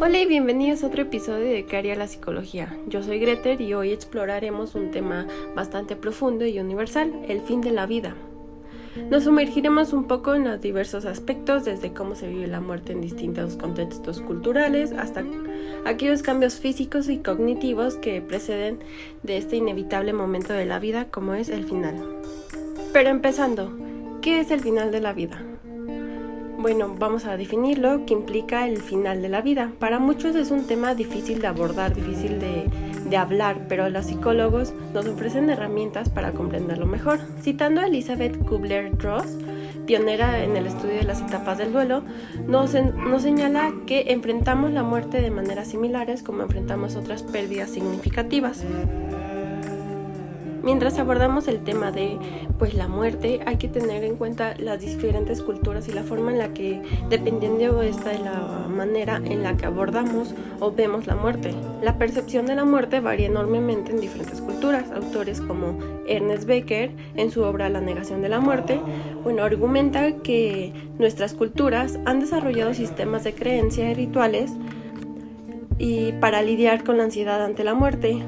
Hola y bienvenidos a otro episodio de ¿Qué haría la psicología? Yo soy Greter y hoy exploraremos un tema bastante profundo y universal, el fin de la vida. Nos sumergiremos un poco en los diversos aspectos, desde cómo se vive la muerte en distintos contextos culturales hasta aquellos cambios físicos y cognitivos que preceden de este inevitable momento de la vida como es el final. Pero empezando, ¿qué es el final de la vida? Bueno, vamos a definirlo, qué implica el final de la vida. Para muchos es un tema difícil de abordar, difícil de hablar, pero los psicólogos nos ofrecen herramientas para comprenderlo mejor. Citando a Elizabeth Kubler-Ross, pionera en el estudio de las etapas del duelo, nos señala que enfrentamos la muerte de maneras similares como enfrentamos otras pérdidas significativas. Mientras abordamos el tema de la muerte, hay que tener en cuenta las diferentes culturas y la forma en la que, dependiendo de la manera en la que abordamos o vemos la muerte. La percepción de la muerte varía enormemente en diferentes culturas. Autores como Ernest Becker, en su obra La negación de la muerte, argumenta que nuestras culturas han desarrollado sistemas de creencia y rituales para lidiar con la ansiedad ante la muerte.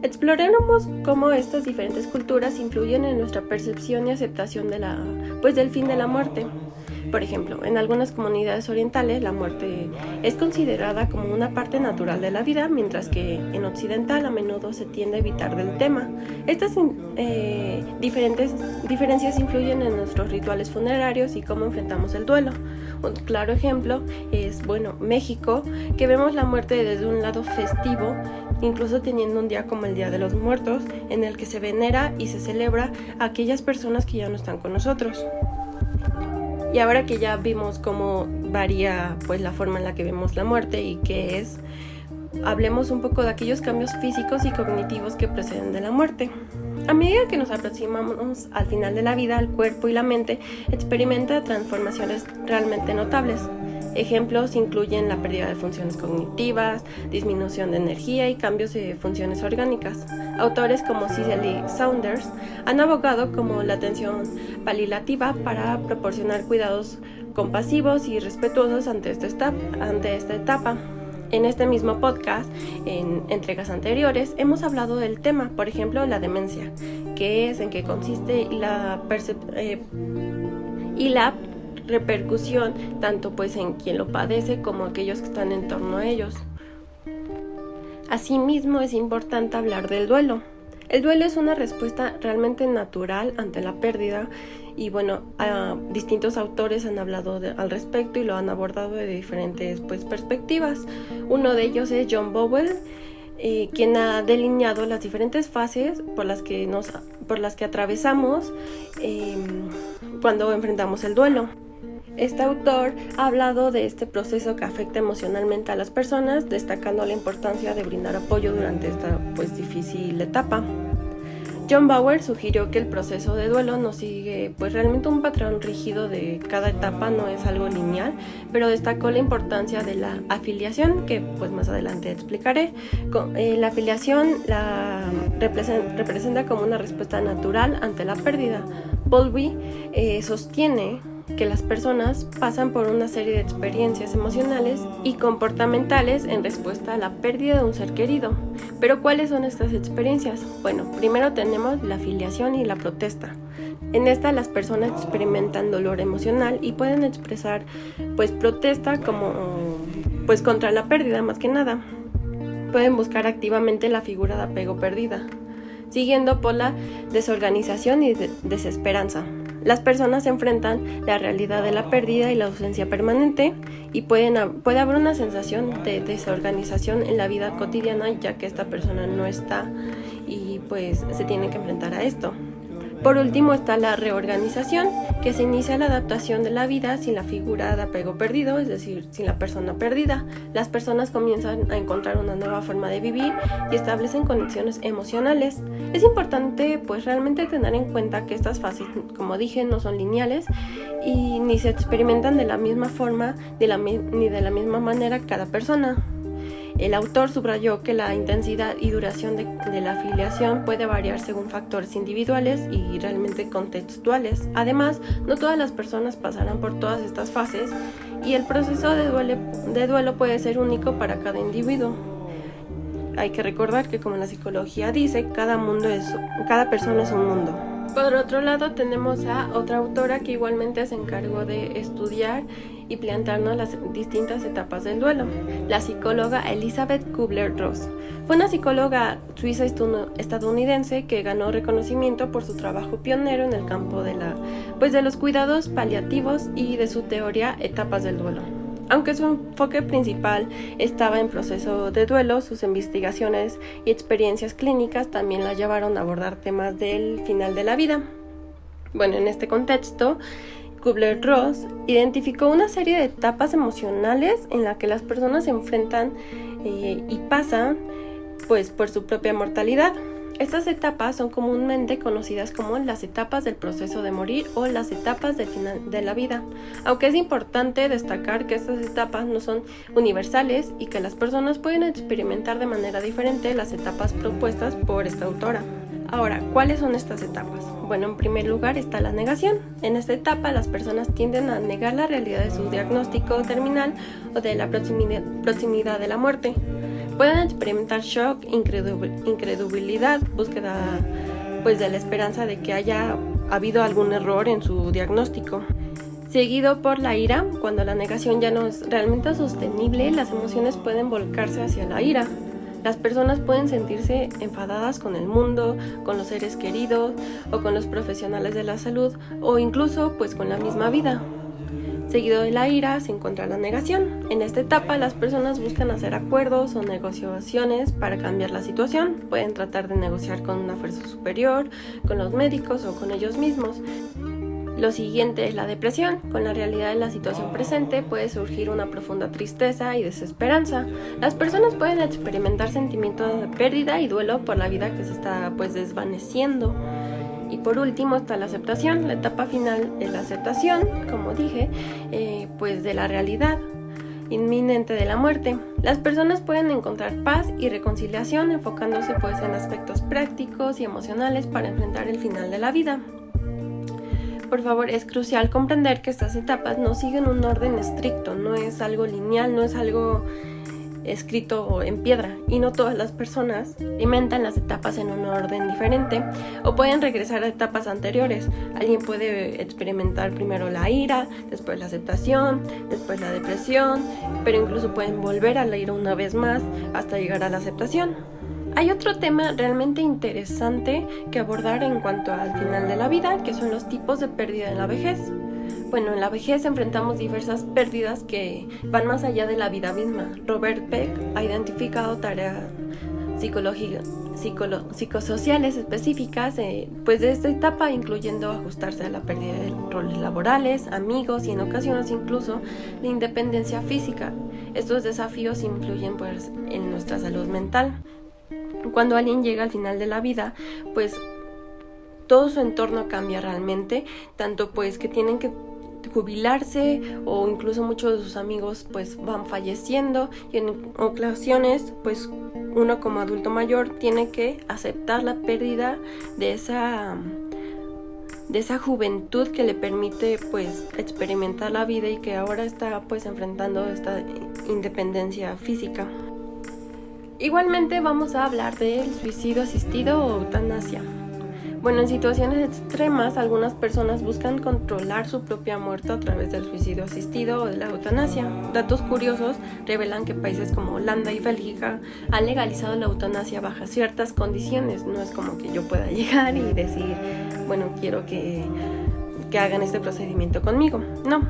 Exploraremos cómo estas diferentes culturas influyen en nuestra percepción y aceptación del fin de la muerte. Por ejemplo, en algunas comunidades orientales la muerte es considerada como una parte natural de la vida, mientras que en occidental a menudo se tiende a evitar del tema. Estas diferencias influyen en nuestros rituales funerarios y cómo enfrentamos el duelo. Un claro ejemplo es, México, que vemos la muerte desde un lado festivo, incluso teniendo un día como el Día de los Muertos, en el que se venera y se celebra a aquellas personas que ya no están con nosotros. Y ahora que ya vimos cómo varía la forma en la que vemos la muerte y qué es, hablemos un poco de aquellos cambios físicos y cognitivos que preceden de la muerte. A medida que nos aproximamos al final de la vida, el cuerpo y la mente experimentan transformaciones realmente notables. Ejemplos incluyen la pérdida de funciones cognitivas, disminución de energía y cambios de funciones orgánicas. Autores como Cicely Saunders han abogado como la atención paliativa para proporcionar cuidados compasivos y respetuosos ante esta etapa. En este mismo podcast, en entregas anteriores, hemos hablado del tema, por ejemplo, la demencia, qué es, en qué consiste y la repercusión tanto en quien lo padece como aquellos que están en torno a ellos. Asimismo, es importante hablar del duelo. El duelo es una respuesta realmente natural ante la pérdida y distintos autores han hablado al respecto y lo han abordado de diferentes perspectivas. Uno de ellos es John Bowell, quien ha delineado las diferentes fases por las que atravesamos cuando enfrentamos el duelo. Este autor ha hablado de este proceso que afecta emocionalmente a las personas, destacando la importancia de brindar apoyo durante esta difícil etapa. John Bauer sugirió que el proceso de duelo no sigue realmente un patrón rígido de cada etapa, no es algo lineal, pero destacó la importancia de la afiliación, que más adelante explicaré. La afiliación representa como una respuesta natural ante la pérdida. Bowlby sostiene que las personas pasan por una serie de experiencias emocionales y comportamentales en respuesta a la pérdida de un ser querido. ¿Pero cuáles son estas experiencias? Primero tenemos la afiliación y la protesta. En esta las personas experimentan dolor emocional y pueden expresar protesta como contra la pérdida más que nada. Pueden buscar activamente la figura de apego perdida, siguiendo por la desorganización y desesperanza. Las personas enfrentan la realidad de la pérdida y la ausencia permanente y puede haber una sensación de desorganización en la vida cotidiana, ya que esta persona no está y se tiene que enfrentar a esto. Por último está la reorganización, que se inicia la adaptación de la vida sin la figura de apego perdido, es decir, sin la persona perdida. Las personas comienzan a encontrar una nueva forma de vivir y establecen conexiones emocionales. Es importante realmente tener en cuenta que estas fases, como dije, no son lineales y ni se experimentan de la misma forma ni de la misma manera cada persona. El autor subrayó que la intensidad y duración de la afiliación puede variar según factores individuales y realmente contextuales. Además, no todas las personas pasarán por todas estas fases y el proceso de duelo puede ser único para cada individuo. Hay que recordar que, como la psicología dice, cada persona es un mundo. Por otro lado, tenemos a otra autora que igualmente se encargó de estudiar y plantearnos las distintas etapas del duelo, la psicóloga Elizabeth Kubler-Ross. Fue una psicóloga suiza estadounidense que ganó reconocimiento por su trabajo pionero en el campo de los cuidados paliativos y de su teoría etapas del duelo. Aunque su enfoque principal estaba en proceso de duelo, sus investigaciones y experiencias clínicas también la llevaron a abordar temas del final de la vida. Bueno, en este contexto, Kubler-Ross identificó una serie de etapas emocionales en las que las personas se enfrentan y pasan por su propia mortalidad. Estas etapas son comúnmente conocidas como las etapas del proceso de morir o las etapas del final de la vida, aunque es importante destacar que estas etapas no son universales y que las personas pueden experimentar de manera diferente las etapas propuestas por esta autora. Ahora, ¿cuáles son estas etapas? Bueno, en primer lugar está la negación. En esta etapa las personas tienden a negar la realidad de su diagnóstico terminal o de la proximidad de la muerte. Pueden experimentar shock, incredulidad, búsqueda de la esperanza de que haya habido algún error en su diagnóstico. Seguido por la ira, cuando la negación ya no es realmente sostenible, las emociones pueden volcarse hacia la ira. Las personas pueden sentirse enfadadas con el mundo, con los seres queridos o con los profesionales de la salud o incluso con la misma vida. Seguido de la ira se encuentra la negación. En esta etapa las personas buscan hacer acuerdos o negociaciones para cambiar la situación. Pueden tratar de negociar con una fuerza superior, con los médicos o con ellos mismos. Lo siguiente es la depresión. Con la realidad de la situación presente puede surgir una profunda tristeza y desesperanza. Las personas pueden experimentar sentimientos de pérdida y duelo por la vida que se está desvaneciendo. Y por último está la aceptación. La etapa final es la aceptación, como dije, de la realidad inminente de la muerte. Las personas pueden encontrar paz y reconciliación enfocándose en aspectos prácticos y emocionales para enfrentar el final de la vida. Por favor, es crucial comprender que estas etapas no siguen un orden estricto, no es algo lineal, no es algo escrito en piedra, y no todas las personas experimentan las etapas en un orden diferente o pueden regresar a etapas anteriores. Alguien puede experimentar primero la ira, después la aceptación, después la depresión, pero incluso pueden volver a la ira una vez más hasta llegar a la aceptación. Hay otro tema realmente interesante que abordar en cuanto al final de la vida, que son los tipos de pérdida en la vejez. Bueno, en la vejez enfrentamos diversas pérdidas que van más allá de la vida misma. Robert Beck ha identificado tareas psicosociales específicas de esta etapa, incluyendo ajustarse a la pérdida de roles laborales, amigos y en ocasiones incluso la independencia física. Estos desafíos influyen en nuestra salud mental. Cuando alguien llega al final de la vida, todo su entorno cambia realmente, tanto que tienen que jubilarse o incluso muchos de sus amigos van falleciendo y en ocasiones uno como adulto mayor tiene que aceptar la pérdida de esa juventud que le permite experimentar la vida y que ahora está enfrentando esta independencia física. Igualmente vamos a hablar del suicidio asistido o eutanasia. Bueno, en situaciones extremas, algunas personas buscan controlar su propia muerte a través del suicidio asistido o de la eutanasia. Datos curiosos revelan que países como Holanda y Bélgica han legalizado la eutanasia bajo ciertas condiciones. No es como que yo pueda llegar y decir, quiero que hagan este procedimiento conmigo. No.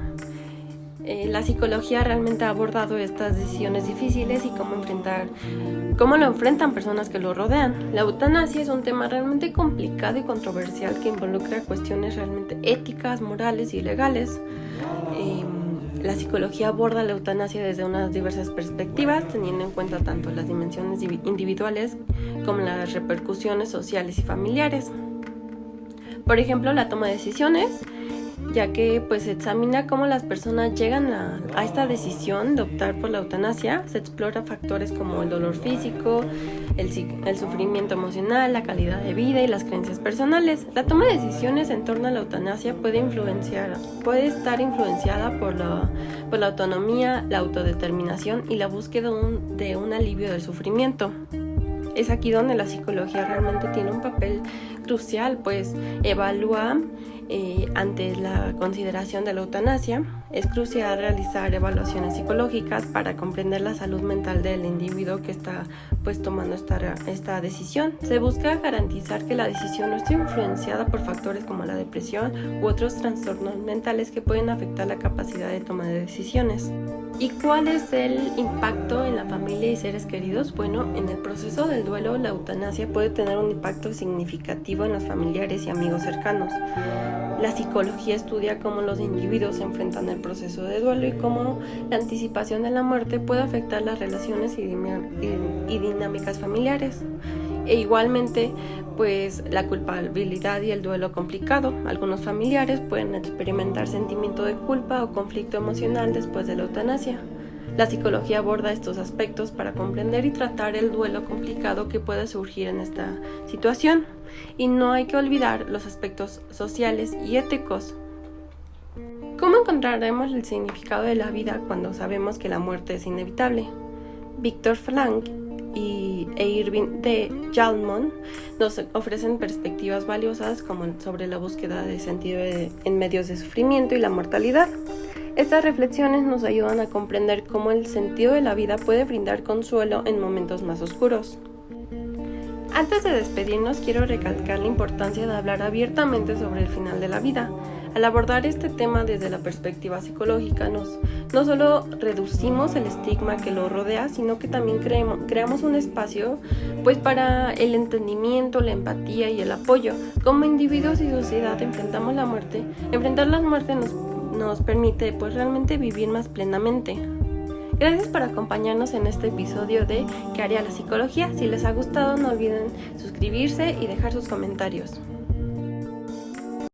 La psicología realmente ha abordado estas decisiones difíciles y cómo lo enfrentan personas que lo rodean. La eutanasia es un tema realmente complicado y controversial que involucra cuestiones realmente éticas, morales y legales. La psicología aborda la eutanasia desde unas diversas perspectivas, teniendo en cuenta tanto las dimensiones individuales como las repercusiones sociales y familiares. Por ejemplo, la toma de decisiones ya que pues se examina cómo las personas llegan a esta decisión de optar por la eutanasia. Se explora factores como el dolor físico, el sufrimiento emocional, la calidad de vida y las creencias personales. La toma de decisiones en torno a la eutanasia puede estar influenciada por la autonomía, la autodeterminación y la búsqueda de un alivio del sufrimiento. Es aquí donde la psicología realmente tiene un papel crucial, pues evalúa ante la consideración de la eutanasia. Es crucial realizar evaluaciones psicológicas para comprender la salud mental del individuo que está pues tomando esta decisión. Se busca garantizar que la decisión no esté influenciada por factores como la depresión u otros trastornos mentales que pueden afectar la capacidad de toma de decisiones. ¿Y cuál es el impacto en la familia y seres queridos? Bueno, en el proceso del duelo, la eutanasia puede tener un impacto significativo en los familiares y amigos cercanos. La psicología estudia cómo los individuos se enfrentan al proceso de duelo y cómo la anticipación de la muerte puede afectar las relaciones y dinámicas familiares. E igualmente, pues la culpabilidad y el duelo complicado. Algunos familiares pueden experimentar sentimiento de culpa o conflicto emocional después de la eutanasia. La psicología aborda estos aspectos para comprender y tratar el duelo complicado que puede surgir en esta situación. Y no hay que olvidar los aspectos sociales y éticos. ¿Cómo encontraremos el significado de la vida cuando sabemos que la muerte es inevitable? Viktor Frankl e Irving D. Yalom nos ofrecen perspectivas valiosas como sobre la búsqueda de sentido en medios de sufrimiento y la mortalidad. Estas reflexiones nos ayudan a comprender cómo el sentido de la vida puede brindar consuelo en momentos más oscuros. Antes de despedirnos, quiero recalcar la importancia de hablar abiertamente sobre el final de la vida. Al abordar este tema desde la perspectiva psicológica, no solo reducimos el estigma que lo rodea, sino que también creamos un espacio pues, para el entendimiento, la empatía y el apoyo. Como individuos y sociedad enfrentar la muerte nos permite pues, realmente vivir más plenamente. Gracias por acompañarnos en este episodio de ¿Qué haría la psicología? Si les ha gustado, no olviden suscribirse y dejar sus comentarios.